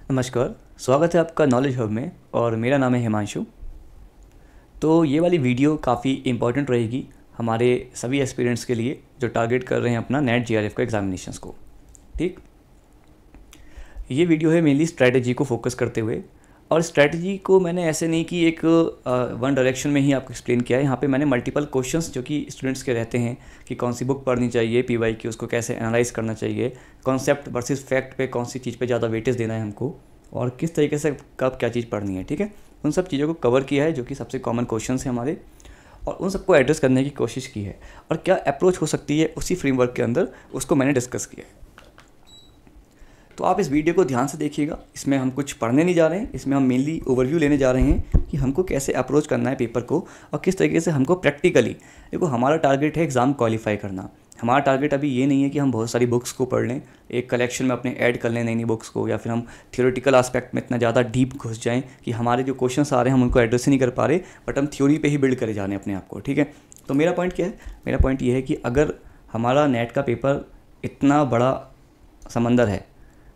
नमस्कार, स्वागत है आपका नॉलेज हब में और मेरा नाम है हिमांशु। तो ये वाली वीडियो काफ़ी इम्पॉर्टेंट रहेगी हमारे सभी एस्पिरेंट्स के लिए जो टारगेट कर रहे हैं अपना नेट जीआरएफ का एग्जामिनेशंस को। ठीक, ये वीडियो है मेनली स्ट्रैटेजी को फोकस करते हुए, और स्ट्रैटेजी को मैंने ऐसे नहीं कि एक वन डायरेक्शन में ही आपको एक्सप्लेन किया है। यहाँ पे मैंने मल्टीपल क्वेश्चंस जो कि स्टूडेंट्स के रहते हैं कि कौन सी बुक पढ़नी चाहिए, पीवाई की उसको कैसे एनालाइज करना चाहिए, कॉन्सेप्ट वर्सेस फैक्ट पे कौन सी चीज़ पे ज़्यादा वेटेज देना है हमको, और किस तरीके से कब क्या चीज़ पढ़नी है। ठीक है, उन सब चीज़ों को कवर किया है जो कि सबसे कॉमन क्वेश्चन हैं हमारे, और उन सबको एड्रेस करने की कोशिश की है, और क्या अप्रोच हो सकती है उसी फ्रेमवर्क के अंदर उसको मैंने डिस्कस किया है। तो आप इस वीडियो को ध्यान से देखिएगा। इसमें हम कुछ पढ़ने नहीं जा रहे हैं, इसमें हम मेनली ओवरव्यू लेने जा रहे हैं कि हमको कैसे अप्रोच करना है पेपर को, और किस तरीके से हमको प्रैक्टिकली, देखो हमारा टारगेट है एग्ज़ाम क्वालिफाई करना। हमारा टारगेट अभी ये नहीं है कि हम बहुत सारी बुक्स को पढ़ लें, एक कलेक्शन में अपने ऐड कर लें नई नई बुक्स को, या फिर हम थियोरेटिकल आस्पेक्ट में इतना ज़्यादा डीप घुस जाएँ कि हमारे जो क्वेश्चंस आ रहे हैं हम उनको एड्रेस ही नहीं कर पा रहे, बट हम थ्योरी पे ही बिल्ड करे जा रहे हैं अपने आप को। ठीक है, तो मेरा पॉइंट क्या है? मेरा पॉइंट ये है कि अगर हमारा नेट का पेपर इतना बड़ा समंदर है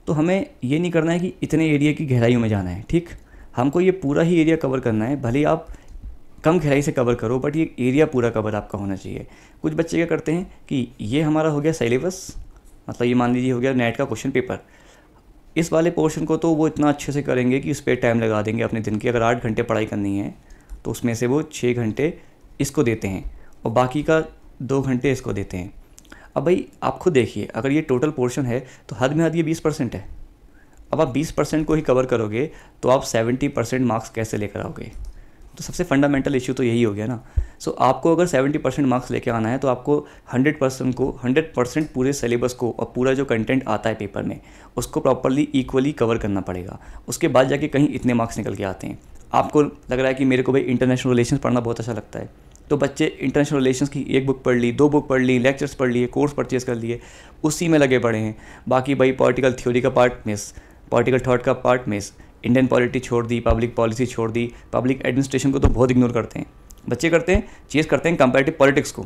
तो हमें ये नहीं करना है कि इतने एरिया की गहराइयों में जाना है। ठीक, हमको ये पूरा ही एरिया कवर करना है, भले आप कम गहराई से कवर करो, बट ये एरिया पूरा कवर आपका होना चाहिए। कुछ बच्चे क्या करते हैं कि ये हमारा हो गया सिलेबस, मतलब ये मान लीजिए हो गया नेट का क्वेश्चन पेपर, इस वाले पोर्शन को तो वो इतना अच्छे से करेंगे कि उस पर टाइम लगा देंगे अपने दिन की। अगर 8 घंटे पढ़ाई करनी है तो उसमें से वो 6 घंटे इसको देते हैं और बाकी का 2 घंटे इसको देते हैं। अब भाई आप खुद देखिए, अगर ये टोटल पोर्शन है तो हद में हद ये 20% है। अब आप 20% को ही कवर करोगे तो आप 70% मार्क्स कैसे लेकर आओगे? तो सबसे फंडामेंटल इश्यू तो यही हो गया ना। सो आपको अगर 70% मार्क्स लेके आना है तो आपको 100% पूरे सिलेबस को और पूरा जो कंटेंट आता है पेपर में उसको प्रॉपरली इक्वली कवर करना पड़ेगा। उसके बाद जाके कहीं इतने मार्क्स निकल के आते हैं। आपको लग रहा है कि मेरे को भाई इंटरनेशनल रिलेशंस पढ़ना बहुत अच्छा लगता है, तो बच्चे इंटरनेशनल रिलेशंस की 1 बुक पढ़ ली, 2 बुक पढ़ ली, लेक्चर्स पढ़ लिए, कोर्स परचेज कर लिए, उसी में लगे पड़े हैं। बाकी भाई पॉलिटिकल थ्योरी का पार्ट मिस, पॉलिटिकल थॉट का पार्ट मिस, इंडियन पॉलिटी छोड़ दी, पब्लिक पॉलिसी छोड़ दी, पब्लिक एडमिनिस्ट्रेशन को तो बहुत इग्नोर करते हैं बच्चे, करते हैं चेस करते हैं कंपैरेटिव पॉलिटिक्स को,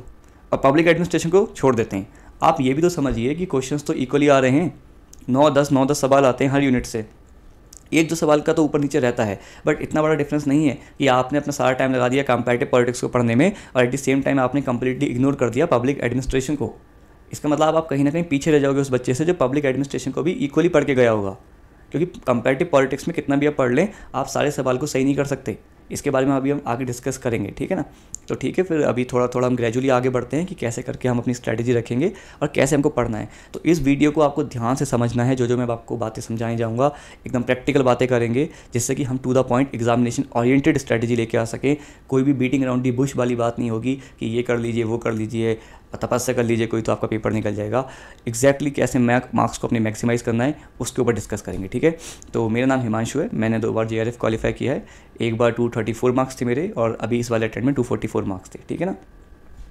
और पब्लिक एडमिनिस्ट्रेशन को छोड़ देते हैं। आप ये भी तो समझिए कि क्वेश्चंस तो इक्वली आ रहे हैं, 9-10 सवाल आते हैं हर यूनिट से, 1-2 सवाल का तो ऊपर नीचे रहता है, बट इतना बड़ा डिफरेंस नहीं है कि आपने अपना सारा टाइम लगा दिया कंपैरेटिव पॉलिटिक्स को पढ़ने में और एट द सेम टाइम आपने कंप्लीटली इग्नोर कर दिया पब्लिक एडमिनिस्ट्रेशन को। इसका मतलब आप कहीं ना कहीं पीछे रह जाओगे उस बच्चे से जो पब्लिक एडमिनिस्ट्रेशन को भी इक्वली पढ़ के गया होगा, क्योंकि कंपैरेटिव पॉलिटिक्स में कितना भी आप पढ़ लें आप सारे सवाल को सही नहीं कर सकते। इसके बारे में अभी हम आगे डिस्कस करेंगे, ठीक है ना। तो ठीक है, फिर अभी थोड़ा थोड़ा हम ग्रेजुअली आगे बढ़ते हैं कि कैसे करके हम अपनी स्ट्रैटेजी रखेंगे और कैसे हमको पढ़ना है। तो इस वीडियो को आपको ध्यान से समझना है, जो मैं आपको बातें समझाई जाऊँगा एकदम प्रैक्टिकल बातें करेंगे, जिससे कि हम to the point examination oriented strategy लेके आ सकें। कोई भी बीटिंग अराउंड दी बुश वाली बात नहीं होगी कि ये कर लीजिए वो कर लीजिए, तपस्या कर लीजिए कोई तो आपका पेपर निकल जाएगा। एग्जैक्टली कैसे मार्क्स को अपने मैक्सिमाइज़ करना है उसके ऊपर डिस्कस करेंगे, ठीक है। तो मेरा नाम हिमांशु है, मैंने 2 बार जीआरएफ क्वालिफाई किया है, एक बार 234 मार्क्स थे मेरे और अभी इस वाले अटेम्प्ट में 244 मार्क्स थे, ठीक है ना।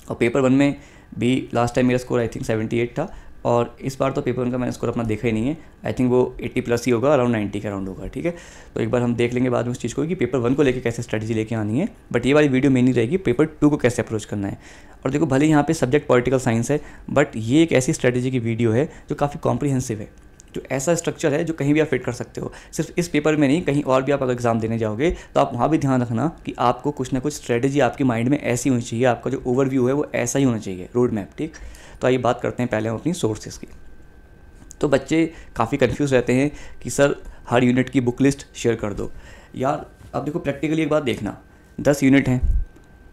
और पेपर 1 में भी लास्ट टाइम मेरा स्कोर आई थिंक 78 था, और इस बार तो पेपर 1 का मैंने स्कोर अपना देखा ही नहीं है, आई थिंक वो 80+ ही होगा, अराउंड 90 के अराउंड होगा, ठीक है। तो एक बार हम देख लेंगे बाद में उस चीज़ को कि पेपर 1 को लेके कैसे स्ट्रेटजी लेके आनी है, बट ये वाली वीडियो मेन ही रहेगी पेपर 2 को कैसे अप्रोच करना है। और देखो भले यहाँ पे सब्जेक्ट पॉलिटिकल साइंस है, बट ये एक ऐसी स्ट्रेटजी की वीडियो है जो काफ़ी कॉम्प्रिहेंसिव है, जो ऐसा स्ट्रक्चर है जो कहीं भी आप फिट कर सकते हो। सिर्फ इस पेपर में नहीं, कहीं और भी आप अगर एग्जाम देने जाओगे तो आप वहाँ भी ध्यान रखना कि आपको कुछ ना कुछ स्ट्रेटजी आपके माइंड में ऐसी होनी चाहिए, आपका जो ओवरव्यू है वो ऐसा ही होना चाहिए, रोड मैप, ठीक। तो आइए बात करते हैं पहले हम अपनी सोर्सेज की। तो बच्चे काफ़ी कंफ्यूज रहते हैं कि सर हर यूनिट की बुक लिस्ट शेयर कर दो। यार अब देखो प्रैक्टिकली एक बात देखना, 10 यूनिट हैं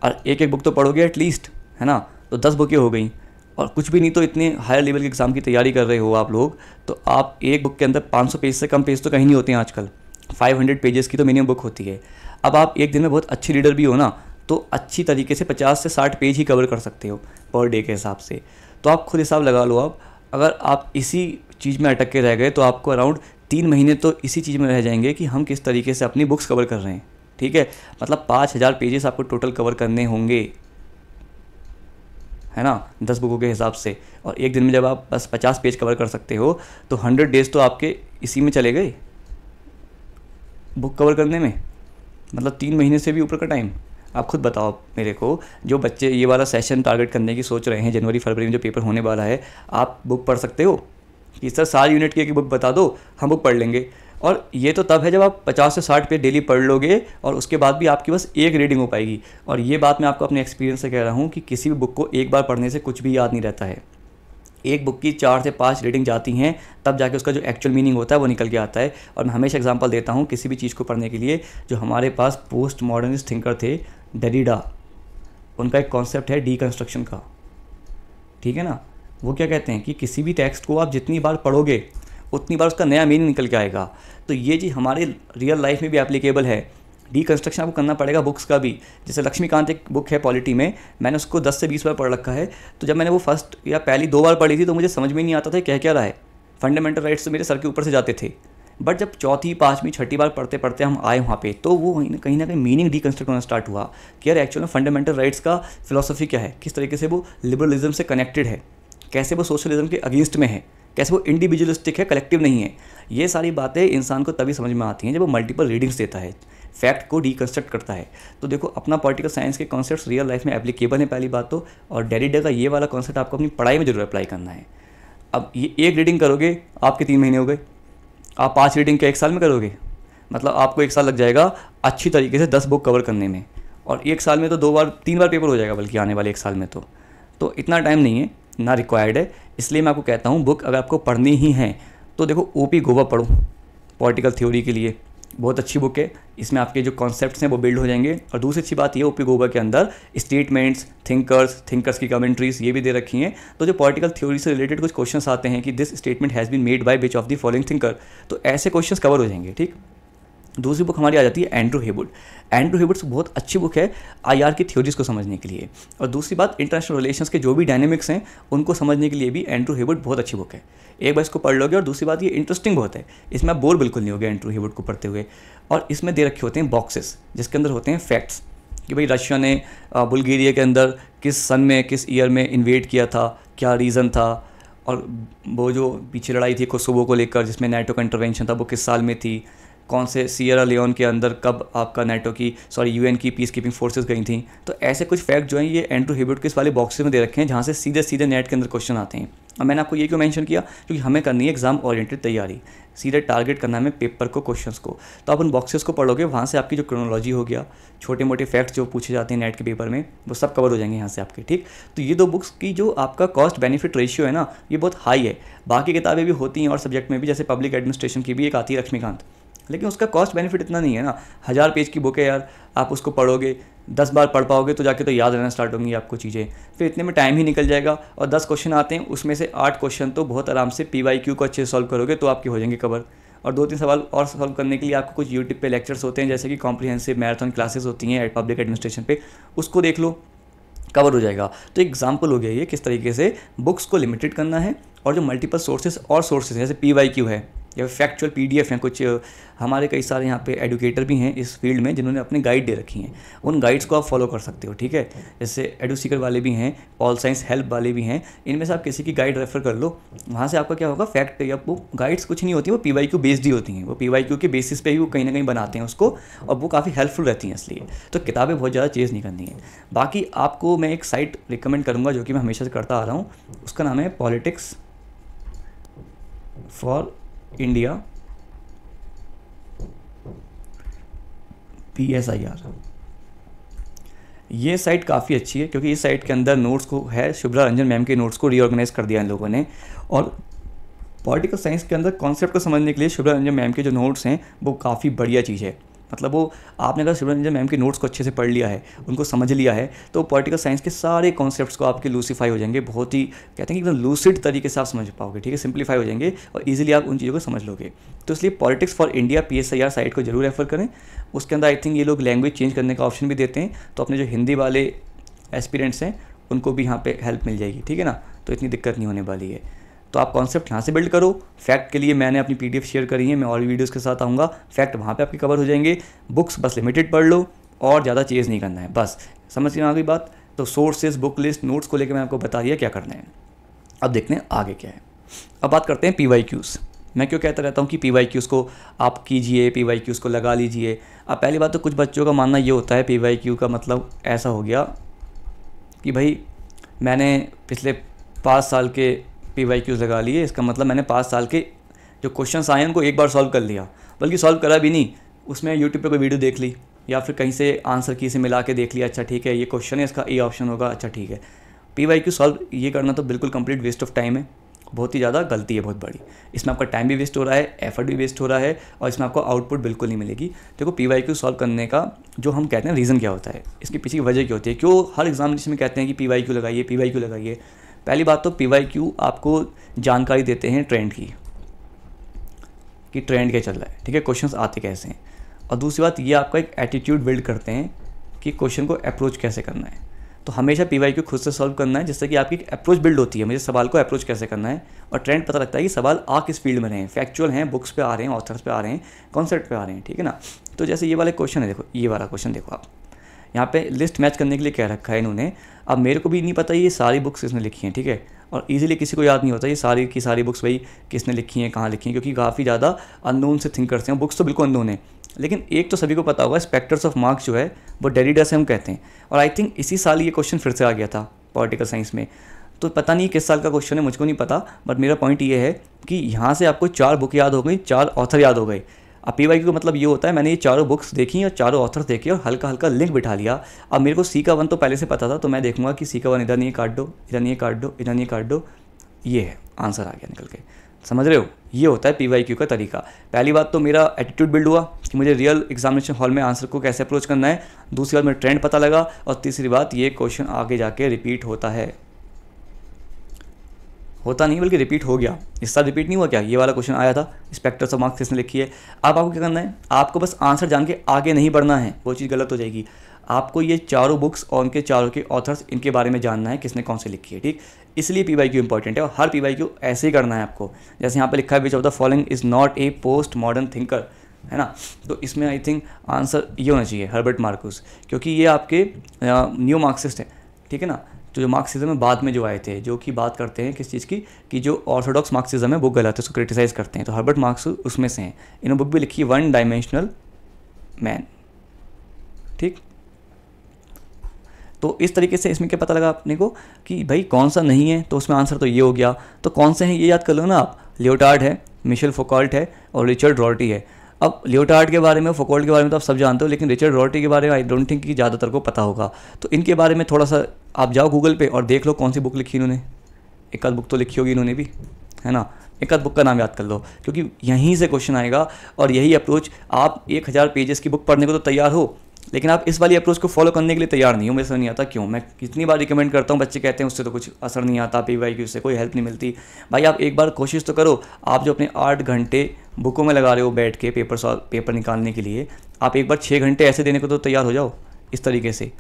और एक एक बुक तो पढ़ोगे एटलीस्ट, है ना। तो 10 बुकें हो गई, और कुछ भी नहीं तो इतने हायर लेवल के एग्ज़ाम की तैयारी कर रहे हो आप लोग, तो आप एक बुक के अंदर 500 पेज से कम पेज तो कहीं नहीं होते हैं आजकल, 500 पेजेस की तो मिनिमम बुक होती है। अब आप एक दिन में बहुत अच्छी रीडर भी हो ना, तो अच्छी तरीके से 50 से 60 पेज ही कवर कर सकते हो पर डे के हिसाब से। तो आप खुद हिसाब लगा लो, आप अगर आप इसी चीज़ में अटक के रह गए तो आपको अराउंड 3 महीने तो इसी चीज़ में रह जाएंगे कि हम किस तरीके से अपनी बुक्स कवर कर रहे हैं, ठीक है। मतलब 5000 पेजेस आपको टोटल कवर करने होंगे, है ना, 10 बुकों के हिसाब से। और एक दिन में जब आप बस 50 पेज कवर कर सकते हो तो 100 डेज तो आपके इसी में चले गए बुक कवर करने में, मतलब 3 महीने से भी ऊपर का टाइम। आप खुद बताओ मेरे को, जो बच्चे ये वाला सेशन टारगेट करने की सोच रहे हैं, जनवरी फरवरी में जो पेपर होने वाला है, आप बुक पढ़ सकते हो कि सर सारी यूनिट की एक बुक बता दो, हम बुक पढ़ लेंगे। और ये तो तब है जब आप 50 से 60 पेज डेली पढ़ लोगे और उसके बाद भी आपकी बस एक रीडिंग हो पाएगी। और ये बात मैं आपको अपने एक्सपीरियंस से कह रहा हूँ कि किसी भी बुक को एक बार पढ़ने से कुछ भी याद नहीं रहता है। एक बुक की 4 से 5 रीडिंग जाती हैं, तब जाके उसका जो एक्चुअल मीनिंग होता है वो निकल के आता है। और मैं हमेशा एग्जांपल देता हूँ किसी भी चीज़ को पढ़ने के लिए, जो हमारे पास पोस्ट मॉडर्निस्ट थिंकर थे डेरिडा, उनका एक कॉन्सेप्ट है डीकंस्ट्रक्शन का, ठीक है ना। वो क्या कहते हैं कि किसी भी टेक्स्ट को आप जितनी बार पढ़ोगे उतनी बार उसका नया मीनिंग निकल के आएगा। तो ये चीज़ हमारे रियल लाइफ में भी एप्लीकेबल है। डीकंस्ट्रक्शन आपको करना पड़ेगा बुक्स का भी। जैसे लक्ष्मीकांत एक बुक है पॉलिटी में, मैंने उसको 10 से 20 बार पढ़ रखा है। तो जब मैंने वो फर्स्ट या पहली 2 बार पढ़ी थी तो मुझे समझ में नहीं आता था क्या रहा है। फंडामेंटल राइट्स तो मेरे सर के ऊपर से जाते थे। बट जब चौथी, पाँचवीं, छठी बार पढ़ते पढ़ते हम आए वहाँ पे, तो वो कहीं ना कहीं मीनिंग डीकंस्ट्रक्ट होना स्टार्ट हुआ कि यार एक्चुअल में फंडामेंटल राइट्स का फिलॉसफी क्या है, किस तरीके से वो लिबरलिज्म से कनेक्टेड है, कैसे वो सोशलिज्म के अगेंस्ट में है, कैसे वो इंडिविजुअलिस्टिक है, कलेक्टिव नहीं है। ये सारी बातें इंसान को तभी समझ में आती हैं जब वो मल्टीपल रीडिंग्स देता है, फैक्ट को डीकंस्ट्रक्ट करता है। तो देखो, अपना पॉलिटिकल साइंस के कॉन्सेप्ट्स रियल लाइफ में एप्लीकेबल है पहली बात तो, और डेरिडा का ये वाला कॉन्सेप्ट आपको अपनी पढ़ाई में जरूर अप्लाई करना है। अब ये एक रीडिंग करोगे आपके 3 महीने हो गए, आप 5 रीडिंग क्या 1 साल में करोगे? मतलब आपको 1 साल लग जाएगा अच्छी तरीके से 10 बुक कवर करने में, और 1 साल में तो 2 बार 3 बार पेपर हो जाएगा, बल्कि आने वाले 1 साल में तो इतना टाइम नहीं है ना, रिक्वायर्ड है। इसलिए मैं आपको कहता हूँ बुक अगर आपको पढ़नी ही है तो देखो ओपी गोवा पढ़ो, पॉलिटिकल थ्योरी के लिए बहुत अच्छी बुक है। इसमें आपके जो कॉन्सेप्ट्स हैं वो बिल्ड हो जाएंगे। और दूसरी अच्छी बात ये, ओपी गोवा के अंदर स्टेटमेंट्स, थिंकर्स की कमेंट्रीज ये भी दे रखी हैं। तो जो पॉलिटिकल थ्योरी से रिलेटेड कुछ क्वेश्चंस आते हैं कि this statement has been made by which of the following thinker, तो ऐसे क्वेश्चंस कवर हो जाएंगे, ठीक। दूसरी बुक हमारी आ जाती है एंड्रू हेवुड। एंड्रू हेवुड बहुत अच्छी बुक है आईआर की थ्योरीज को समझने के लिए। और दूसरी बात, इंटरनेशनल रिलेशंस के जो भी डायनेमिक्स हैं उनको समझने के लिए भी एंड्रू हेवुड बहुत अच्छी बुक है। एक बार इसको पढ़ लोगे, और दूसरी बात ये इंटरेस्टिंग बहुत है, इसमें आप बोर बिल्कुल नहीं होगे एंड्रू हेवुड को पढ़ते हुए। और इसमें दे रखे होते हैं बॉक्सेस जिसके अंदर होते हैं फैक्ट्स कि भाई रशिया ने बुल्गारिया के अंदर किस सन में, किस ईयर में इन्वेड किया था, क्या रीज़न था, और वो जो पीछे लड़ाई थी कोसोवो को लेकर जिसमें नाटो का इंटरवेंशन था वो किस साल में थी, कौन से सियरा लियोन के अंदर कब आपका नाटो की यूएन की पीस कीपिंग फोर्सेस गई थी। तो ऐसे कुछ फैक्ट जो हैं ये एंड्रू हेवुड के इस वाले बॉक्सेस में दे रखे हैं जहाँ से सीधे नेट के अंदर क्वेश्चन आते हैं। और मैंने आपको ये क्यों मेंशन किया, क्योंकि हमें करनी है एग्जाम ओरिएंटेड तैयारी, सीधे टारगेट करना है हमें पेपर को, क्वेश्चंस को। तो आप उन बॉक्सेस को पढ़ोगे, वहाँ से आपकी जो क्रोनोलॉजी हो गया, छोटे मोटे फैक्ट्स जो पूछे जाते हैं नेट के पेपर में, वो सब कवर हो जाएंगे यहाँ से आपके, ठीक। तो ये 2 बुक्स की जो आपका कॉस्ट बेनिफिट रेशियो है ना, ये बहुत हाई है। बाकी किताबें भी होती हैं और सब्जेक्ट में भी, जैसे पब्लिक एडमिनिस्ट्रेशन की भी एक आती है लक्ष्मीकांत, लेकिन उसका कॉस्ट बेनिफिट इतना नहीं है ना। 1000 पेज की बुक है यार, आप उसको पढ़ोगे 10 बार पढ़ पाओगे तो जाके तो याद रहना स्टार्ट होंगी आपको चीज़ें, फिर इतने में टाइम ही निकल जाएगा। और 10 क्वेश्चन आते हैं, उसमें से 8 क्वेश्चन तो बहुत आराम से PYQ को अच्छे से सॉल्व करोगे तो आपके हो जाएंगे कवर। और 2-3 सवाल और सॉल्व करने के लिए आपको कुछ यूट्यूब पे लेक्चर्स होते हैं, जैसे कि कॉम्प्रिहेंसिव मैराथन क्लासेस होती हैं पब्लिक एडमिनिस्ट्रेशन पे, उसको देख लो, कवर हो जाएगा। तो एग्जाम्पल हो गया ये किस तरीके से बुक्स को लिमिटेड करना है, और जो मल्टीपल सोर्सेज हैं जैसे PYQ है या फैक्चुअल PDF हैं, कुछ हमारे कई सारे यहाँ पे एडुकेटर भी हैं इस फील्ड में जिन्होंने अपने गाइड दे रखी हैं, उन गाइड्स को आप फॉलो कर सकते हो, ठीक है। जैसे एडुसीकर वाले भी हैं, ऑल साइंस हेल्प वाले भी हैं, इनमें से आप किसी की गाइड रेफर कर लो। वहाँ से आपका क्या होगा, फैक्ट या वो गाइड्स कुछ नहीं होती, वो PYQ बेस्ड ही होती हैं, वो PYQ के बेसिस पे ही वो कहीं ना कहीं बनाते हैं उसको, और वो काफ़ी हेल्पफुल रहती हैं। इसलिए तो किताबें बहुत ज़्यादा चेज़ नहीं करनी है। बाकी आपको मैं एक साइट रिकमेंड करूँगा जो कि मैं हमेशा से करता आ रहा हूँ, उसका नाम है पॉलिटिक्स फॉर इंडिया PSIR। ये साइट काफ़ी अच्छी है क्योंकि इस साइट के अंदर नोट्स को है, शुभ्रा रंजन मैम के नोट्स को रीऑर्गेनाइज कर दिया इन लोगों ने। और पॉलिटिकल साइंस के अंदर कॉन्सेप्ट को समझने के लिए शुभ्रा रंजन मैम के जो नोट्स हैं वो काफ़ी बढ़िया चीज़ है। मतलब वो आपने अगर शुभ्रा रंजन मैम के नोट्स को अच्छे से पढ़ लिया है, उनको समझ लिया है, तो पॉलिटिकल साइंस के सारे कॉन्सेप्ट्स को आपके लूसीफाई हो जाएंगे, बहुत ही कहते हैं कि एकदम लूसिड तरीके से आप समझ पाओगे, ठीक है, सिंप्लीफाई हो जाएंगे और इजीली आप उन चीज़ों को समझ लोगे। तो इसलिए politics for India PSIR site को जरूर रेफर करें। उसके अंदर आई थिंक ये लोग लैंग्वेज चेंज करने का ऑप्शन भी देते हैं, तो अपने जो हिंदी वाले एस्पिरेंट्स हैं उनको भी यहाँ पे हेल्प मिल जाएगी, ठीक है ना। तो इतनी दिक्कत नहीं होने वाली है। तो आप कॉन्सेप्ट यहाँ से बिल्ड करो। फैक्ट के लिए मैंने अपनी PDF शेयर करी है, मैं और भी वीडियोस के साथ आऊँगा। फैक्ट वहाँ पे आपके कवर हो जाएंगे। बुक्स बस लिमिटेड पढ़ लो और ज़्यादा चेज़ नहीं करना है, बस समझ में आ गई बात। तो सोर्सेज, बुक लिस्ट, नोट्स को लेकर मैं आपको बता दिया क्या करना है। अब देखते हैं आगे क्या है। अब बात करते हैं PYQs। मैं क्यों कहता रहता हूँ कि PYQs को आप कीजिए, PYQs को लगा लीजिए। अब पहली बात तो कुछ बच्चों का मानना ये होता है PYQ का मतलब ऐसा हो गया कि भाई मैंने पिछले 5 साल के PYQs लगा लिए, इसका मतलब मैंने 5 साल के जो क्वेश्चंस आए हैं उनको एक बार सॉल्व कर लिया। बल्कि सॉल्व करा भी नहीं, उसमें यूट्यूब पे कोई वीडियो देख ली या फिर कहीं से आंसर की से मिला के देख लिया, अच्छा ठीक है ये क्वेश्चन है, इसका ए ऑप्शन होगा, अच्छा ठीक है। PYQ सॉल्व ये करना तो बिल्कुल कंप्लीट वेस्ट ऑफ टाइम है, बहुत ही ज़्यादा गलती है, बहुत बड़ी। इसमें आपका टाइम भी वेस्ट हो रहा है, एफर्ट भी वेस्ट हो रहा है, और इसमें आपको आउटपुट बिल्कुल नहीं मिलेगी। देखो PYQ सॉल्व करने का जो हम कहते हैं रीज़न क्या होता है, इसके पीछे की वजह क्या होती है, क्यों हर एग्जामिनेशन में कहते हैं कि PYQ लगाइए, PYQ लगाइए। पहली बात तो PYQ आपको जानकारी देते हैं ट्रेंड की, कि ट्रेंड क्या चल रहा है, ठीक है, क्वेश्चंस आते कैसे हैं। और दूसरी बात ये आपका एक एटीट्यूड बिल्ड करते हैं कि क्वेश्चन को अप्रोच कैसे करना है। तो हमेशा PYQ खुद से सॉल्व करना है, जिससे कि आपकी एक अप्रोच बिल्ड होती है, मुझे सवाल को अप्रोच कैसे करना है, और ट्रेंड पता लगता है कि सवाल आ किस फील्ड में रहे हैं, फैक्चुअल हैं, बुक्स पे आ रहे हैं, ऑथर्स पे आ रहे हैं, कॉन्सेप्ट पे आ रहे हैं, ठीक है ना। तो जैसे ये वाले क्वेश्चन है, देखो ये वाला क्वेश्चन देखो आप, यहाँ पे लिस्ट मैच करने के लिए कह रखा है इन्होंने। अब मेरे को भी नहीं पता ये सारी बुक्स किसने लिखी हैं, ठीक है, और इजीली किसी को याद नहीं होता ये सारी की सारी बुक्स भाई किसने लिखी हैं, कहाँ लिखी हैं, क्योंकि काफ़ी ज़्यादा अननोन से थिंकर्स हैं, बुक्स तो बिल्कुल अननोन है। लेकिन एक तो सभी को पता होगा, स्पेक्टर्स ऑफ मार्क्स जो है वो डेरिडा से हम कहते हैं, और आई थिंक इसी साल ये क्वेश्चन फिर से आ गया था पॉलिटिकल साइंस में। तो पता नहीं किस साल का क्वेश्चन है, मुझको नहीं पता, बट मेरा पॉइंट ये है कि यहाँ से आपको 4 बुक याद हो गई, 4 ऑथर याद हो गए। अब PYQ का मतलब ये होता है मैंने ये चारों बुक्स देखी और चारों ऑथर्स देखे और हल्का हल्का लिंक बिठा लिया। अब मेरे को C का 1 तो पहले से पता था, तो मैं देखूंगा कि C का 1 इधर नहीं काट दो, इधर नहीं काट दो, इधर नहीं काट दो, ये है आंसर आ गया निकल के। समझ रहे हो, ये होता है PYQ का तरीका। पहली बात तो मेरा एटीट्यूड बिल्ड हुआ कि मुझे रियल एग्जामिनेशन हॉल में आंसर को कैसे अप्रोच करना है। दूसरी बात मेरा ट्रेंड पता लगा, और तीसरी बात ये क्वेश्चन आगे जाके रिपीट होता है, होता नहीं बल्कि रिपीट हो गया। इस साल रिपीट नहीं हुआ क्या, ये वाला क्वेश्चन आया था, स्पेक्टर्स ऑफ मार्क्स किसने लिखी है। अब आपको क्या करना है, आपको बस आंसर जान के आगे नहीं बढ़ना है, वो चीज़ गलत हो जाएगी। आपको ये चारों बुक्स और उनके चारों के ऑथर्स इनके बारे में जानना है, किसने कौन से लिखी है, ठीक। इसलिए PYQ इंपॉर्टेंट है, और हर PYQ ऐसे ही करना है आपको। जैसे यहाँ पे लिखा है विच of the following is not a post modern thinker, है ना। तो इसमें आई थिंक आंसर ये होना चाहिए हर्बर्ट मार्क्यूस, क्योंकि ये आपके न्यू मार्क्सिस्ट हैं, ठीक है ना। तो जो मार्क्सिज्म में बाद में जो आए थे, जो कि बात करते हैं किस चीज़ की, कि जो ऑर्थोडॉक्स मार्क्सिज्म है वो गलत है, उसको क्रिटिसाइज़ करते हैं। तो हर्बर्ट मार्क्यूस उसमें से हैं। इन्होंने बुक भी लिखी 1 डायमेंशनल मैन, ठीक। तो इस तरीके से इसमें क्या पता लगा अपने को कि भाई कौन सा नहीं है, तो उसमें आंसर तो ये हो गया। तो कौन से हैं ये याद कर लो ना आप, लियोटार्ड है, मिशेल फौकॉल्ट है, और रिचर्ड रॉर्टी है। अब लियोटार्ड के बारे में, फौकॉल्ट के बारे में तो आप सब जानते हो, लेकिन रिचर्ड रॉर्टी के बारे में आई डोंट थिंक कि ज़्यादातर को पता होगा। तो इनके बारे में थोड़ा सा आप जाओ गूगल पे और देख लो कौन सी बुक लिखी इन्होंने। एक आध बुक तो लिखी होगी इन्होंने भी, है ना। एक आध बुक का नाम याद कर लो, क्योंकि यहीं से क्वेश्चन आएगा। और यही अप्रोच, आप 1000 पेजेस की बुक पढ़ने को तो तैयार हो, लेकिन आप इस वाली अप्रोच को फॉलो करने के लिए तैयार नहीं हो। मेरे समझ नहीं आता क्यों। मैं कितनी बार रिकमेंड करता हूँ, बच्चे कहते हैं उससे तो कुछ असर नहीं आता, PYQ से कोई हेल्प नहीं मिलती। भाई आप एक बार कोशिश तो करो। आप जो अपने 8 घंटे बुकों में लगा रहे हो बैठ के पेपर निकालने के लिए, आप एक बार 6 घंटे ऐसे देने को तो तैयार हो जाओ। इस तरीके से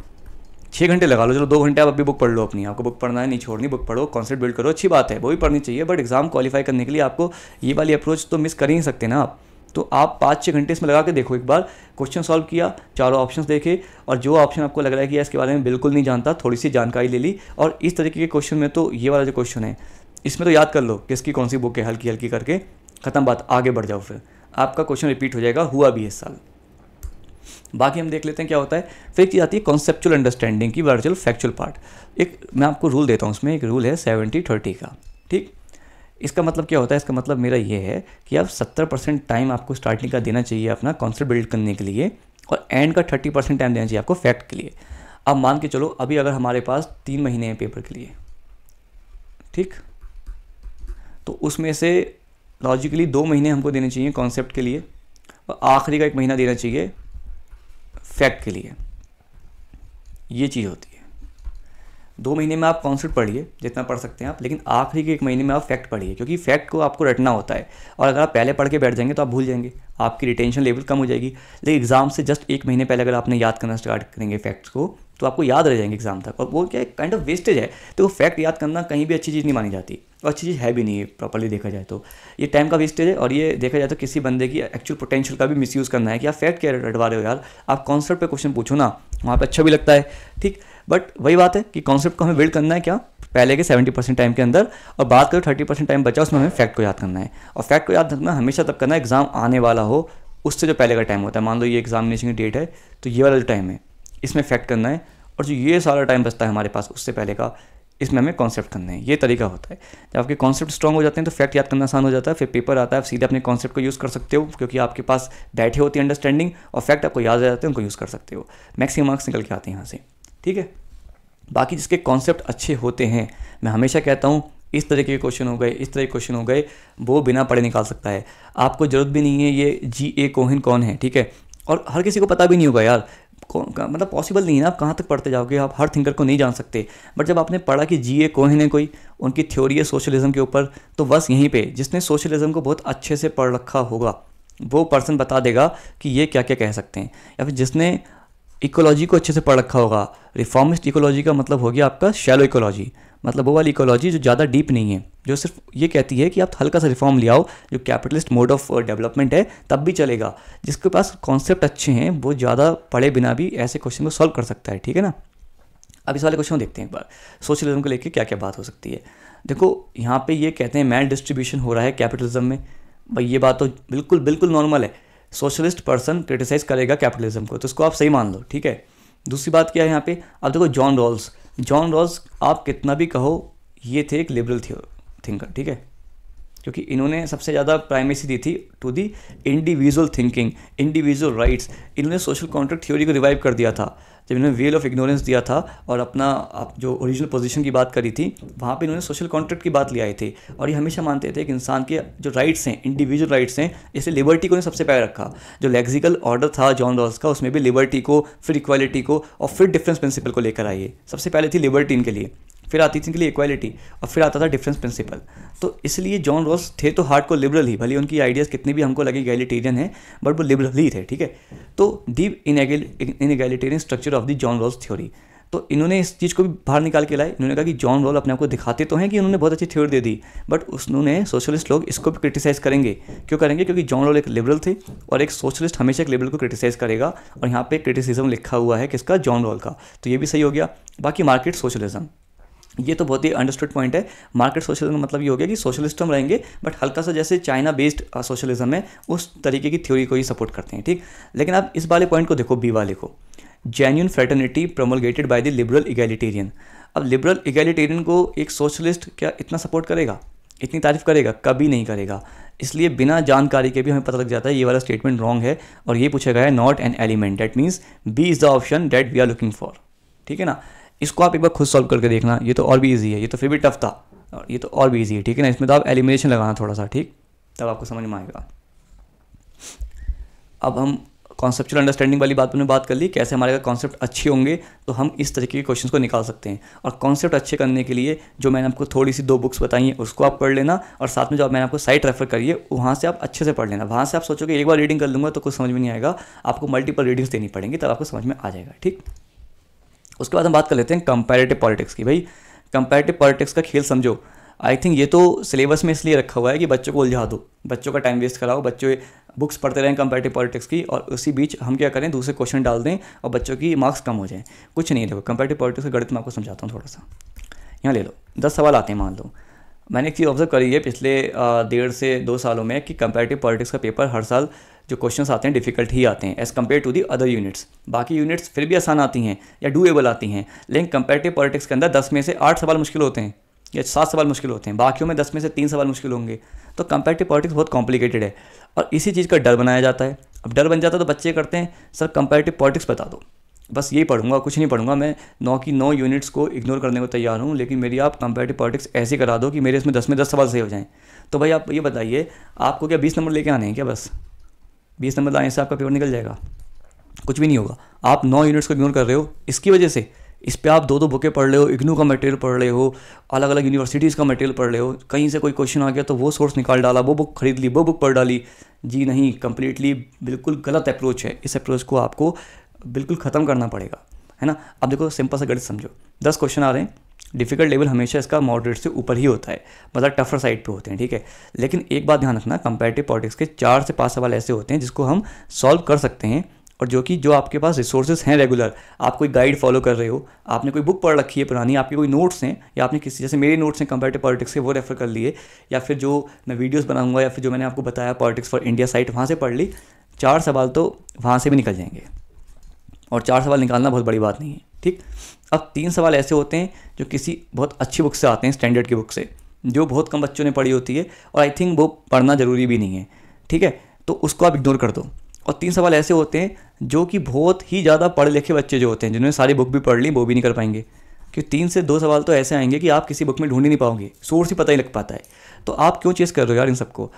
6 घंटे लगा लो, चलो 2 घंटे आप अभी बुक पढ़ लो अपनी, आपको बुक पढ़ना है, नहीं छोड़नी, बुक पढ़ो, कॉन्सेप्ट बिल्ड करो, अच्छी बात है, वो भी पढ़नी चाहिए। बट एग्जाम क्वालिफाई करने के लिए आपको ये वाली अप्रोच तो मिस कर ही नहीं सकते ना आप। तो आप 5-6 घंटे इसमें लगा के देखो, एक बार क्वेश्चन सॉल्व किया, चारों ऑप्शंस देखे, और जो ऑप्शन आपको लग रहा है कि इसके बारे में बिल्कुल नहीं जानता, थोड़ी सी जानकारी ले ली। और इस तरीके के क्वेश्चन में तो ये वाला जो क्वेश्चन है, इसमें तो याद कर लो किसकी कौन सी बुक है, हल्की हल्की करके ख़त्म बात, आगे बढ़ जाओ, फिर आपका क्वेश्चन रिपीट हो जाएगा। हुआ भी इस साल। बाकी हम देख लेते हैं क्या होता है। फिर एक चीज़ आती है कॉन्सेप्चुअल अंडरस्टैंडिंग की, वर्चुअल फैक्चुअल पार्ट। एक मैं आपको रूल देता हूँ, उसमें एक रूल है 70-30 का, ठीक। इसका मतलब क्या होता है, इसका मतलब मेरा ये है कि आप 70% टाइम आपको स्टार्टिंग का देना चाहिए अपना कॉन्सेप्ट बिल्ड करने के लिए, और एंड का 30% टाइम देना चाहिए आपको फैक्ट के लिए। अब मान के चलो अभी अगर हमारे पास 3 महीने हैं पेपर के लिए, ठीक, तो उसमें से लॉजिकली 2 महीने हमको देने चाहिए कॉन्सेप्ट के लिए, और आखिरी का 1 महीना देना चाहिए फैक्ट के लिए। ये चीज़ होती है। 2 महीने में आप कॉन्सेप्ट पढ़िए जितना पढ़ सकते हैं आप, लेकिन आखिरी के 1 महीने में आप फैक्ट पढ़िए, क्योंकि फैक्ट को आपको रटना होता है। और अगर आप पहले पढ़ के बैठ जाएंगे तो आप भूल जाएंगे, आपकी रिटेंशन लेवल कम हो जाएगी। लेकिन एग्जाम से जस्ट 1 महीने पहले अगर आपने याद करना स्टार्ट करेंगे फैक्ट्स को, तो आपको याद रह जाएंगे एग्जाम तक। और वो क्या काइंड ऑफ वेस्टेज है। तो फैक्ट याद करना कहीं भी अच्छी चीज़ नहीं मानी जाती, और अच्छी चीज़ है भी नहीं प्रॉपर्ली देखा जाए तो। ये टाइम का वेस्टेज है, और ये देखा जाए तो किसी बंदे की एक्चुअल पोटेंशियल का भी मिसयूज़ करना है कि आप फैक्ट क्या रटवा रहे हो यार, आप कॉन्सेप्ट पे क्वेश्चन पूछो ना, वहाँ पे अच्छा भी लगता है, ठीक। बट वही बात है कि कॉन्सेप्ट को हमें बिल्ड करना है क्या, पहले के 70% टाइम के अंदर, और बात करो 30% टाइम बचा, उसमें हमें फैक्ट को याद करना है। और फैक्ट को याद रखना हमेशा तब करना है एग्जाम आने वाला हो, उससे जो पहले का टाइम होता है। मान लो ये एग्जामिनेशन की डेट है, तो ये वाला जो टाइम है इसमें फैक्ट करना है, और जो ये सारा टाइम बचता है हमारे पास उससे पहले का, इसमें हमें कॉन्सेप्ट करने हैं, ये तरीका होता है। जब आपके कॉन्सेप्ट स्ट्रॉन्ग हो जाते हैं तो फैक्ट याद करना आसान हो जाता है, फिर पेपर आता है, आप सीधे अपने कॉन्सेप्ट को यूज़ कर सकते हो क्योंकि आपके पास बैठे होती है अंडरस्टैंडिंग, और फैक्ट आपको याद आ जाते हैं, उनको यूज़ कर सकते हो, मैक्सिमम मार्क्स निकल के आते हैं यहाँ से, ठीक है। बाकी जिसके कॉन्सेप्ट अच्छे होते हैं, मैं हमेशा कहता हूँ इस तरह के क्वेश्चन हो गए, इस तरह के क्वेश्चन हो गए, वो बिना पढ़े निकाल सकता है। आपको ज़रूरत भी नहीं है ये G.A. कोहेन कौन है, ठीक है, और हर किसी को पता भी नहीं होगा यार, मतलब पॉसिबल नहीं है ना, आप कहाँ तक पढ़ते जाओगे, आप हर थिंकर को नहीं जान सकते। बट जब आपने पढ़ा कि G.A. कोहेन है कोई, उनकी थ्योरी है सोशलिज्म के ऊपर, तो बस यहीं पे जिसने सोशलिज्म को बहुत अच्छे से पढ़ रखा होगा वो पर्सन बता देगा कि ये क्या क्या कह सकते हैं। या फिर जिसने इकोलॉजी को अच्छे से पढ़ रखा होगा, रिफॉर्मिस्ट इकोलॉजी का मतलब हो गया आपका शैलो इकोलॉजी, मतलब वो वाली इकोलॉजी जो ज़्यादा डीप नहीं है, जो सिर्फ ये कहती है कि आप हल्का सा रिफॉर्म ले आओ, जो कैपिटलिस्ट मोड ऑफ डेवलपमेंट है तब भी चलेगा। जिसके पास कॉन्सेप्ट अच्छे हैं वो ज़्यादा पढ़े बिना भी ऐसे क्वेश्चन को सॉल्व कर सकता है, ठीक है ना। अब इस वाले क्वेश्चन को देखते हैं एक बार, सोशलिज्म को लेकर क्या क्या बात हो सकती है। देखो यहाँ पे ये कहते हैं मैल डिस्ट्रीब्यूशन हो रहा है कैपिटलिज्म में, भाई ये बात तो बिल्कुल बिल्कुल नॉर्मल है, सोशलिस्ट पर्सन क्रिटिसाइज करेगा कैपिटलिज्म को, तो इसको आप सही मान लो, ठीक है। दूसरी बात क्या है यहाँ पे, अब देखो जॉन रॉल्स आप कितना भी कहो ये थे एक लिबरल थिंकर, ठीक है, क्योंकि इन्होंने सबसे ज़्यादा प्राइमेसी दी थी to the individual thinking, individual rights. इन्होंने सोशल कॉन्ट्रैक्ट थ्योरी को रिवाइव कर दिया था जब इन्होंने वेल ऑफ इग्नोरेंस दिया था, और अपना जो ओरिजिनल पोजीशन की बात करी थी वहाँ पे इन्होंने सोशल कॉन्ट्रैक्ट की बात ले आए थे। और ये हमेशा मानते थे कि इंसान के जो राइट्स हैं, इंडिविजुअल राइट्स हैं, इसलिए लिबर्टी को सबसे पहले रखा। जो लेक्सिकल ऑर्डर था जॉन रॉल्स का, उसमें भी लिबर्टी को, फिर इक्वालिटी को, और फिर डिफरेंस प्रिंसिपल को लेकर आइए। सबसे पहले थी लिबर्टी इनके लिए, फिर आती थी इनके लिए इक्वालिटी, और फिर आता था डिफरेंस प्रिंसिपल। तो इसलिए जॉन रॉल्स थे तो हार्ड को लिबरल ही, भले उनकी आइडियाज़ कितनी भी हमको लगे इगैलिटेरियन है, बट वो लिबरल ही थे, ठीक है। तो deep inegalitarian structure of the John Rawls theory, तो इन्होंने इस चीज़ को भी बाहर निकाल के लाए। इन्होंने कहा कि जॉन रॉल अपने आप को दिखाते तो हैं कि उन्होंने बहुत अच्छी थ्योरी दे दी, बट उन्होंने सोशलिस्ट लोग इसको भी क्रिटिसाइज़ करेंगे। क्यों करेंगे? क्योंकि जॉन रॉल एक लिबरल थे, और एक सोशलिस्ट हमेशा एक लिबरल को क्रिटिसाइज़ करेगा, और यहाँ पे क्रिटिसिज्म लिखा हुआ है किसका? जॉन रॉल का, तो ये भी सही हो गया। बाकी मार्केट सोशलिज्म, ये तो बहुत ही अंडरस्टूड पॉइंट है। मार्केट सोशलिज्म मतलब ये हो गया कि सोशलिस्ट हम रहेंगे, बट हल्का सा जैसे चाइना बेस्ड सोशलिज्म है उस तरीके की थ्योरी को ही सपोर्ट करते हैं, ठीक। लेकिन आप इस वाले पॉइंट को देखो, बी वाले को, genuine fraternity promulgated by the liberal egalitarian. अब लिबरल इगैलिटेरियन को एक सोशलिस्ट क्या इतना सपोर्ट करेगा, इतनी तारीफ करेगा? कभी नहीं करेगा। इसलिए बिना जानकारी के भी हमें पता लग जाता है ये वाला स्टेटमेंट रॉन्ग है, और ये पूछा गया है not an element, that means B is the option that we are looking for, ठीक है ना। इसको आप एक बार खुद सॉल्व करके देखना, ये तो और भी इजी है, ये तो फिर भी टफ था, और ये तो और भी इजी है, ठीक है ना। इसमें तो आप एलिमिनेशन लगाना थोड़ा सा, ठीक, तब आपको समझ में आएगा। अब हम कॉन्सेप्चुअल अंडरस्टैंडिंग वाली बात में बात कर ली, कैसे हमारे अगर कॉन्सेप्ट अच्छे होंगे तो हम इस तरीके के क्वेश्चंस को निकाल सकते हैं। और कॉन्सेप्ट अच्छे करने के लिए जो मैंने आपको थोड़ी सी 2 बुक्स बताई हैं उसको आप पढ़ लेना, और साथ में जो मैंने आपको साइट रेफर करी है वहाँ से आप अच्छे से पढ़ लेना। वहाँ से आप सोचोगे एक बार रीडिंग कर लूँगा तो कुछ समझ में नहीं आएगा, आपको मल्टीपल रीडिंग्स देनी पड़ेंगी, तब आपको समझ में आ जाएगा, ठीक। उसके बाद हम बात कर लेते हैं कंपैरेटिव पॉलिटिक्स की। भाई कंपैरेटिव पॉलिटिक्स का खेल समझो। आई थिंक ये तो सिलेबस में इसलिए रखा हुआ है कि बच्चों को उलझा दो, बच्चों का टाइम वेस्ट कराओ, बच्चे बुक्स पढ़ते रहें कंपैरेटिव पॉलिटिक्स की, और उसी बीच हम क्या करें, दूसरे क्वेश्चन डाल दें और बच्चों की मार्क्स कम हो जाएं। कुछ नहीं है, देखो कंपैरेटिव पॉलिटिक्स का गणित मैं आपको समझाता हूँ थोड़ा सा। यहाँ ले लो, 10 सवाल आते हैं मान लो। मैंने एक चीज़ ऑब्जर्व करी है पिछले 1.5 से 2 सालों में कि कंपैरेटिव पॉलिटिक्स का पेपर हर साल जो क्वेश्चंस आते हैं डिफिकल्ट ही आते हैं as compare to the other units. बाकी यूनिट्स फिर भी आसान आती हैं या डूएबल आती हैं, लेकिन कंपैरेटिव पॉलिटिक्स के अंदर 10 में से 8 सवाल मुश्किल होते हैं या 7 सवाल मुश्किल होते हैं, बाकियों में 10 में से 3 सवाल मुश्किल होंगे। तो कंपैरेटिव पॉलिटिक्स बहुत कॉम्प्लिकेटेड है, और इसी चीज़ का डर बनाया जाता है। अब डर बन जाता है तो बच्चे करते हैं सर कंपैरेटिव पॉलिटिक्स बता दो, बस यही पढ़ूंगा, कुछ नहीं पढ़ूंगा, मैं 9 की 9 यूनिट्स को इग्नोर करने को तैयार हूँ, लेकिन मेरी आप कंपैरेटिव पॉलिटिक्स ऐसे करा दो कि मेरे इसमें 10 में 10 सवाल सही हो जाएं। तो भाई आप ये बताइए, आपको क्या 20 नंबर लेके आने हैं क्या? बस 20 नंबर लाने से आपका पेपर निकल जाएगा? कुछ भी नहीं होगा। आप 9 यूनिट्स को इग्नोर कर रहे हो, इसकी वजह से इस पे आप 2 बुकें पढ़ रहे हो, इग्नू का मटेरियल पढ़ रहे हो, अलग अलग यूनिवर्सिटीज़ का मटेरियल पढ़ रहे हो, कहीं से कोई क्वेश्चन आ गया तो वो सोर्स निकाल डाला, वो बुक खरीद ली, वो बुक पढ़ डाली। जी नहीं, कंप्लीटली बिल्कुल गलत अप्रोच है। इस अप्रोच को आपको बिल्कुल ख़त्म करना पड़ेगा, है ना। अब देखो सिंपल सा गणित समझो, 10 क्वेश्चन आ रहे हैं, डिफिकल्ट लेवल हमेशा इसका मॉडरेट से ऊपर ही होता है, मतलब टफर साइड पे होते हैं, ठीक है। लेकिन एक बात ध्यान रखना, कंपैरेटिव पॉलिटिक्स के 4 से 5 सवाल ऐसे होते हैं जिसको हम सॉल्व कर सकते हैं, और जो आपके पास रिसोर्सेज हैं रेगुलर, आप कोई गाइड फॉलो कर रहे हो, आपने कोई बुक पढ़ रखी है पुरानी, आपके कोई नोट्स हैं, या आपने किसी जैसे मेरे नोट्स हैं कंपैरेटिव पॉलिटिक्स के वो रेफर कर लिए, या फिर जो मैं वीडियोस बनाऊंगा, या फिर जो मैंने आपको बताया पॉलिटिक्स फॉर इंडिया साइट, वहाँ से पढ़ ली। 4 सवाल तो वहाँ से भी निकल जाएंगे, और 4 सवाल निकालना बहुत बड़ी बात नहीं है, ठीक। अब 3 सवाल ऐसे होते हैं जो किसी बहुत अच्छी बुक से आते हैं, स्टैंडर्ड की बुक से, जो बहुत कम बच्चों ने पढ़ी होती है और आई थिंक वो पढ़ना ज़रूरी भी नहीं है, ठीक है, तो उसको आप इग्नोर कर दो। और 3 सवाल ऐसे होते हैं जो कि बहुत ही ज़्यादा पढ़े लिखे बच्चे जो होते हैं, जिन्होंने सारी बुक भी पढ़ ली, वो भी नहीं कर पाएंगे, क्योंकि 3 से 2 सवाल तो ऐसे आएंगे कि आप किसी बुक में ढूंढ ही नहीं पाओगे, सोर्स ही पता ही लग पाता है। तो आप क्यों चेस कर रहे हो यार इन सबको?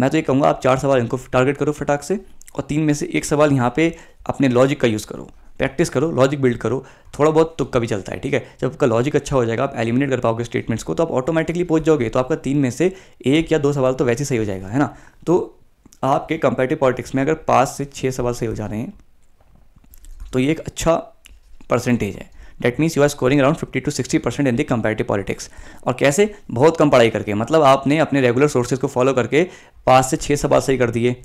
मैं तो ये कहूँगा आप 4 सवाल इनको टारगेट करो फटाक से, और 3 में से 1 सवाल यहाँ पे अपने लॉजिक का यूज़ करो, प्रैक्टिस करो, लॉजिक बिल्ड करो, थोड़ा बहुत तुक्का भी चलता है, ठीक है। जब आपका लॉजिक अच्छा हो जाएगा, आप एलिमिनेट कर पाओगे स्टेटमेंट्स को, तो आप ऑटोमेटिकली पहुंच जाओगे। तो आपका 3 में से 1 या 2 सवाल तो वैसे सही हो जाएगा, है ना। तो आपके कंपैरेटिव पॉलिटिक्स में अगर 5 से 6 सवाल सही हो जा रहे हैं तो ये एक अच्छा परसेंटेज है। That means you are scoring around 50 to 60% in the comparative politics. और कैसे? बहुत कम पढ़ाई करके, मतलब आपने अपने रेगुलर सोर्सेज को फॉलो करके 5 से 6 सवाल सही कर दिए।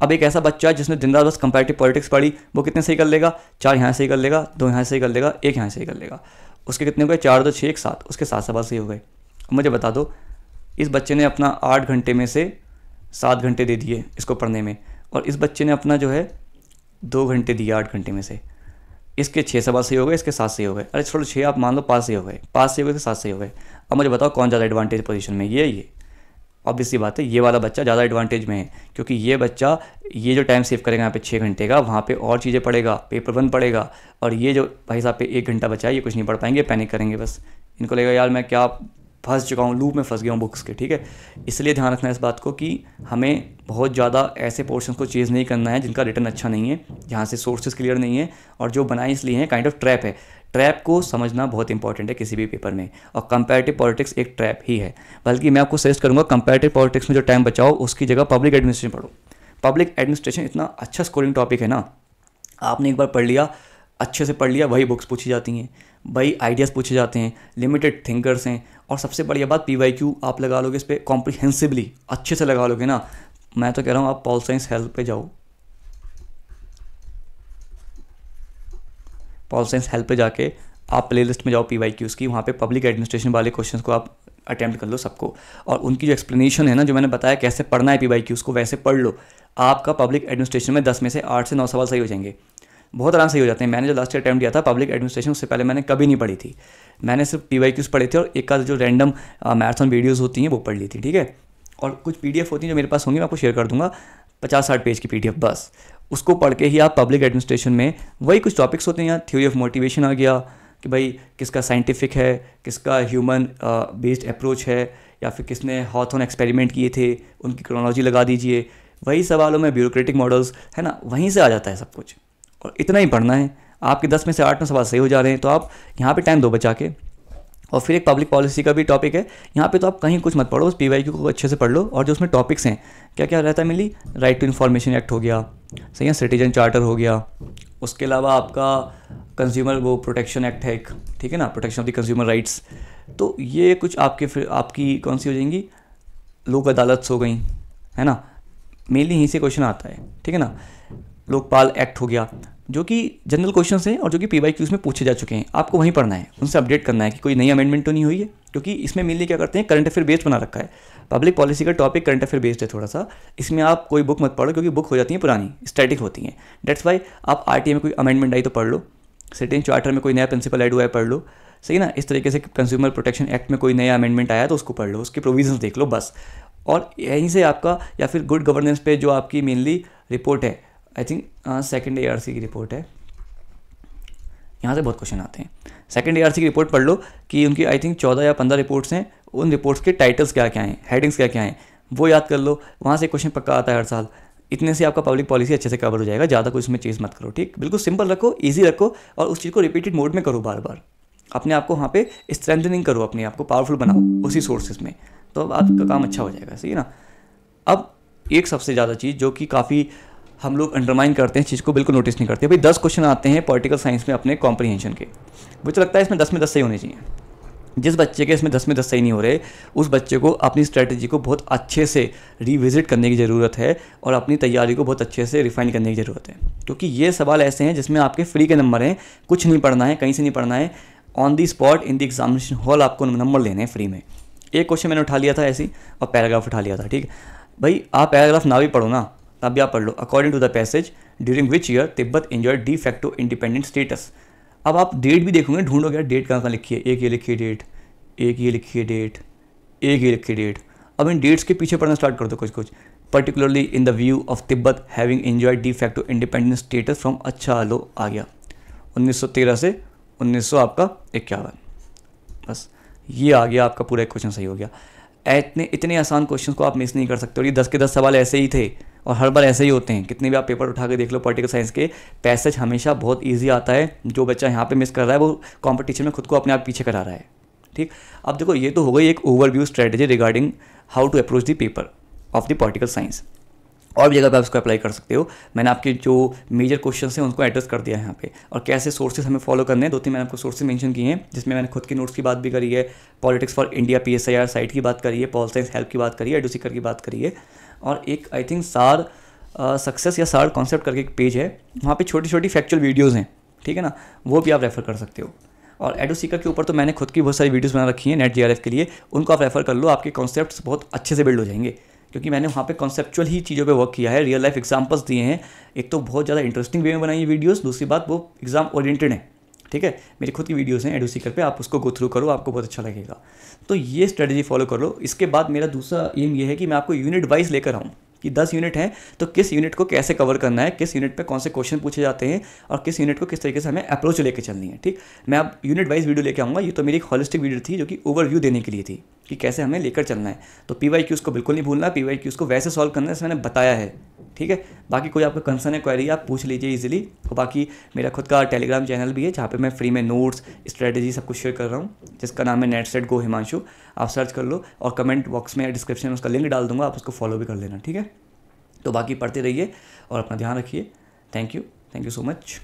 अब एक ऐसा बच्चा जिसने दिन रात बस कंपैरेटिव पॉलिटिक्स पढ़ी, वो कितने सही कर लेगा? 4 यहाँ सही कर लेगा, 2 यहाँ सही कर लेगा, 1 यहाँ सही कर लेगा। उसके कितने हो गए? 4 2 6 1 7, उसके 7 सवाल सही हो गए। मुझे बता दो, इस बच्चे ने अपना 8 घंटे में से 7 घंटे दे दिए इसको पढ़ने में, और इस बच्चे ने अपना जो है 2 घंटे दिए 8 घंटे में से। इसके 6 सवाल सही हो गए, इसके 7 सही हो गए। अरे छोड़ो 6, आप मान लो 5 सही हो गए, 5 सही हो गए तो 7 सही हो गए। अब मुझे बताओ कौन ज़्यादा एडवांटेज पोजीशन में? ये ऑब्वियसली बात है, ये वाला बच्चा ज़्यादा एडवांटेज में है, क्योंकि ये बच्चा ये जो टाइम सेव करेगा यहाँ पे 6 घंटे का, वहाँ पे और चीज़ें पढ़ेगा, पेपर 1 पढ़ेगा। और ये जो भाई साहब पे 1 घंटा बचा है, ये कुछ नहीं पढ़ पाएंगे, पैनिक करेंगे बस। इनको लगेगा यार मैं क्या फंस चुका हूँ, लूप में फंस गया हूँ बुक्स के, ठीक है। इसलिए ध्यान रखना है इस बात को कि हमें बहुत ज़्यादा ऐसे पोर्शंस को चेज़ नहीं करना है जिनका रिटर्न अच्छा नहीं है, जहाँ से सोर्सेज क्लियर नहीं है, और जो बनाए इसलिए हैं काइंड ऑफ ट्रैप है। ट्रैप को समझना बहुत इंपॉर्टेंट है किसी भी पेपर में, और कंपैरेटिव पॉलिटिक्स एक ट्रैप ही है। बल्कि मैं आपको सजेस्ट करूँगा कंपैरेटिव पॉलिटिक्स में जो टाइम बचाओ उसकी जगह पब्लिक एडमिनिस्ट्रेशन पढ़ो। पब्लिक एडमिनिस्ट्रेशन इतना अच्छा स्कोरिंग टॉपिक है ना, आपने एक बार पढ़ लिया, अच्छे से पढ़ लिया, वही बुक्स पूछी जाती हैं, वही आइडियाज़ पूछे जाते हैं, लिमिटेड थिंकर्स हैं, और सबसे बढ़िया बात PYQ आप लगा लोगे इस पर कॉम्प्रिहेंसिवली, अच्छे से लगा लोगे ना। मैं तो कह रहा हूँ आप पॉल साइंस हेल्प पे जाओ, पॉल साइंस हेल्प पे जाके आप प्लेलिस्ट में जाओ PYQs की, वहाँ पे पब्लिक एडमिनिस्ट्रेशन वाले क्वेश्चंस को आप अटैम्प्ट कर लो सबको, और उनकी जो एक्सप्लेनेशन है ना, जो मैंने बताया कैसे पढ़ना है PYQs को, वैसे पढ़ लो। आपका पब्लिक एडमिनिस्ट्रेशन में 10 में से 8 से 9 सवाल सही हो जाएंगे, बहुत आराम सही हो जाते हैं। मैंने जो लास्ट ईयर अटैम्प्ट दिया था पब्लिक एडमिनिस्ट्रेशन, उससे पहले मैंने कभी नहीं पढ़ी थी, मैंने सिर्फ PYQs पढ़े थे और एक आध जो रैंडम मैराथन वीडियोज़ होती हैं वो पढ़ ली थी, ठीक है। और कुछ PDF होती हैं जो मेरे पास होंगी, मैं आपको शेयर कर दूंगा, 50-60 पेज की PDF, बस उसको पढ़ के ही आप पब्लिक एडमिनिस्ट्रेशन में वही कुछ टॉपिक्स होते हैं। यहाँ थ्योरी ऑफ मोटिवेशन आ गया कि भाई किसका साइंटिफिक है, किसका ह्यूमन बेस्ड अप्रोच है, या फिर किसने हॉथॉर्न एक्सपेरिमेंट किए थे, उनकी क्रोनोलॉजी लगा दीजिए। वही सवालों में ब्यूरोक्रेटिक मॉडल्स है ना, वहीं से आ जाता है सब कुछ, और इतना ही पढ़ना है। आपके 10 में से 8 सवाल सही हो जा रहे हैं, तो आप यहाँ पे टाइम दो बचा के। और फिर एक पब्लिक पॉलिसी का भी टॉपिक है, यहाँ पे तो आप कहीं कुछ मत पढ़ो, उस PYQ को अच्छे से पढ़ लो, और जो उसमें टॉपिक्स हैं क्या क्या रहता है mainly, right to information act हो गया, सही है, सिटीजन चार्टर हो गया, उसके अलावा आपका कंज्यूमर वो प्रोटेक्शन एक्ट है एक, ठीक है ना, protection of the consumer rights. तो ये कुछ आपके फिर आपकी कौन सी हो जाएंगी, लोक अदालत हो गई, है ना, मेनली यहीं से क्वेश्चन आता है, ठीक है ना। लोकपाल एक्ट हो गया, जो कि जनरल क्वेश्चंस हैं और जो कि PYQs में पूछे जा चुके हैं, आपको वहीं पढ़ना है, उनसे अपडेट करना है कि कोई नई अमेंडमेंट तो नहीं हुई है, क्योंकि इसमें मेनली क्या करते हैं, करंट अफेयर बेस्ड बना रखा है। पब्लिक पॉलिसी का टॉपिक करंट अफेयर बेस्ड है थोड़ा सा, इसमें आप कोई बुक मत पढ़ो, क्योंकि बुक हो जाती है पुरानी, स्टैटिक होती हैं। डेट्स वाई आप RTA में कोई अमेंडमेंट आई तो पढ़ लो, सिटीजन चार्टर में कोई नया प्रिंसिपल ऐड हुआ है पढ़ लो, सही ना। इस तरीके से कंज्यूमर प्रोटेक्शन एक्ट में कोई नया अमेंडमेंट आया तो उसको पढ़ लो, उसके प्रोविजंस देख लो बस। और यहीं से आपका, या फिर गुड गवर्नेंस पे जो आपकी मेनली रिपोर्ट है, आई थिंक सेकेंड ARC की रिपोर्ट है, यहाँ से बहुत क्वेश्चन आते हैं। सेकेंड ARC की रिपोर्ट पढ़ लो कि उनकी आई थिंक 14 या 15 रिपोर्ट्स हैं, उन रिपोर्ट्स के टाइटल्स क्या क्या हैं, हेडिंग्स क्या क्या हैं, वो याद कर लो, वहाँ से क्वेश्चन पक्का आता है हर साल। इतने से आपका पब्लिक पॉलिसी अच्छे से कवर हो जाएगा, ज़्यादा कुछ इसमें चीज़ मत करो, ठीक, बिल्कुल सिंपल रखो, ईजी रखो, और उस चीज़ को रिपीटेड मोड में करो बार बार, अपने आप को वहाँ पे स्ट्रेंथनिंग करो, अपने आप को पावरफुल बनाओ उसी सोर्सेज में, तो आपका काम अच्छा हो जाएगा, सही है ना। अब एक सबसे ज़्यादा चीज़ जो कि काफ़ी हम लोग अंडरमाइन करते हैं, चीज़ को बिल्कुल नोटिस नहीं करते, भाई 10 क्वेश्चन आते हैं पॉलिटिकल साइंस में अपने कॉम्प्रीहेंशन के, मुझे लगता है इसमें 10 में 10 सही होने चाहिए। जिस बच्चे के इसमें 10 में 10 सही नहीं हो रहे, उस बच्चे को अपनी स्ट्रैटेजी को बहुत अच्छे से रिविजिट करने की ज़रूरत है, और अपनी तैयारी को बहुत अच्छे से रिफाइन करने की ज़रूरत है, क्योंकि ये सवाल ऐसे हैं जिसमें आपके फ्री के नंबर हैं, कुछ नहीं पढ़ना है, कहीं से नहीं पढ़ना है, on the spot in the examination hall आपको नंबर लेने हैं फ्री में। एक क्वेश्चन मैंने उठा लिया था ऐसी, और पैराग्राफ उठा लिया था, ठीक भाई, आप पैराग्राफ ना भी पढ़ो ना, तब भी आप पढ़ लो। According to the passage during which year Tibet enjoy de facto independent status, अब आप डेट भी देखोगे, ढूंढोगे यार डेट कहाँ कहाँ लिखी है, एक ये लिखी है डेट, एक ये लिखी है डेट, एक ये लिखी है डेट। अब इन डेट्स के पीछे पढ़ना स्टार्ट कर दो कुछ कुछ। Particularly in the view of Tibet having enjoyed de facto independence status from, अच्छा लो आ गया 1913 से 1951, बस ये आ गया आपका पूरा एक क्वेश्चन सही हो गया। इतने आसान क्वेश्चन को आप मिस नहीं कर सकते, और ये 10 के 10 सवाल ऐसे ही थे और हर बार ऐसे ही होते हैं। कितने भी आप पेपर उठा के देख लो पॉलिटिकल साइंस के, पैसेज हमेशा बहुत ईजी आता है। जो बच्चा यहाँ पे मिस कर रहा है वो कॉम्पिटिशन में खुद को अपने आप पीछे करा रहा है। ठीक, अब देखो ये तो हो गई एक overview strategy regarding how to approach the paper of the political science. और भी जगह पे आप इसको अप्लाई कर सकते हो। मैंने आपके जो मेजर क्वेश्चंस हैं उनको एड्रेस कर दिया है यहाँ पे, और कैसे सोर्सेज हमें फॉलो करने हैं 2-3 मैंने आपको सोर्सेज मेंशन किए हैं, जिसमें मैंने खुद की नोट्स की बात भी करी है, politics for India PSIR site की बात करी है, पॉल साइंस हेल्प की बात करी है, एडुसीकर की बात करी है, और एक आई थिंक सार सक्सेस या सार कॉन्सेप्ट करके एक पेज है, वहाँ पर छोटी छोटी फैक्चुअल वीडियोज़ हैं, ठीक है ना, वो भी आप रेफर कर सकते हो। और एडुसीकर के ऊपर तो मैंने खुद की बहुत सारी वीडियोस बना रखी हैं नेट JRF के लिए, उनको आप रेफर कर लो, आपके कॉन्सेप्ट्स बहुत अच्छे से बिल्ड हो जाएंगे, क्योंकि मैंने वहाँ पे कॉन्सेप्चुअल ही चीज़ों पे वर्क किया है, रियल लाइफ एग्जांपल्स दिए हैं। एक तो बहुत ज़्यादा इंटरेस्टिंग वे में बनाई है वीडियोस, दूसरी बात वो एग्जाम ओरिएंटेड है, ठीक है। मेरी खुद की वीडियोस हैं एडुसीकर पे, आप उसको गो थ्रू करो, आपको बहुत अच्छा लगेगा। तो ये स्ट्रेटजी फॉलो कर लो। इसके बाद मेरा दूसरा एम ये है कि मैं आपको यूनिट वाइज लेकर आऊँ कि 10 यूनिट हैं तो किस यूनिट को कैसे कवर करना है, किस यूनिट पे कौन से क्वेश्चन पूछे जाते हैं, और किस यूनिट को किस तरीके से हमें अप्रोच लेके चलनी है। ठीक, मैं अब यूनिट वाइज वीडियो लेके आऊँगा। ये तो मेरी एक हॉलिस्टिक वीडियो थी जो कि ओवरव्यू देने के लिए थी कि कैसे हमें लेकर चलना है। तो PYQs को बिल्कुल नहीं भूलना, PYQs को वैसे सॉल्व करना है जैसे मैंने बताया है, ठीक है। बाकी कोई आपका कंसर्न है, क्वेरी, आप पूछ लीजिए इजीली। और बाकी मेरा खुद का टेलीग्राम चैनल भी है जहाँ पे मैं फ्री में नोट्स, स्ट्रेटजी सब कुछ शेयर कर रहा हूँ, जिसका नाम है NetSetGo हिमांशु। आप सर्च कर लो और कमेंट बॉक्स में या डिस्क्रिप्शन में उसका लिंक डाल दूंगा, आप उसको फॉलो भी कर लेना, ठीक है। तो बाकी पढ़ते रहिए और अपना ध्यान रखिए। Thank you so much.